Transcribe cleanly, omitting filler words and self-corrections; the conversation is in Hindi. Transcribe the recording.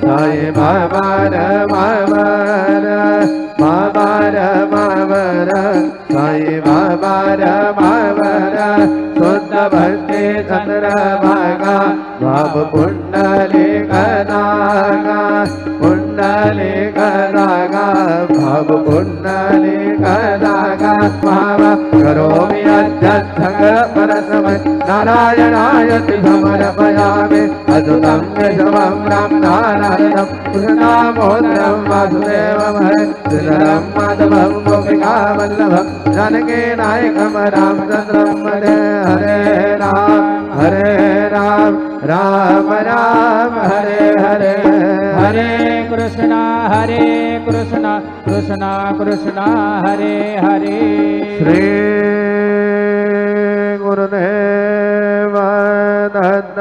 साई बाबा रमावर साई बाबा रमावर शुद्ध भक्ती चंद्रभागा भाव पुंडलिक नागा पुंडलिक नागा भाव पुंडलिक नागा भाव करोमि अध्यक्षं परस्मै नारायणाय समर्पयामि अच्युतं केशवं राम नारायणं कृष्णदामोदरं वासुदेवं श्रीधरं माधवं गोपिकावल्लभं जानकी नायकं रामचन्द्रं वन्दे हरे राम राम राम हरे हरे हरे कृष्णा कृष्णा कृष्णा हरे हरे श्री गुरुदेव दत्त।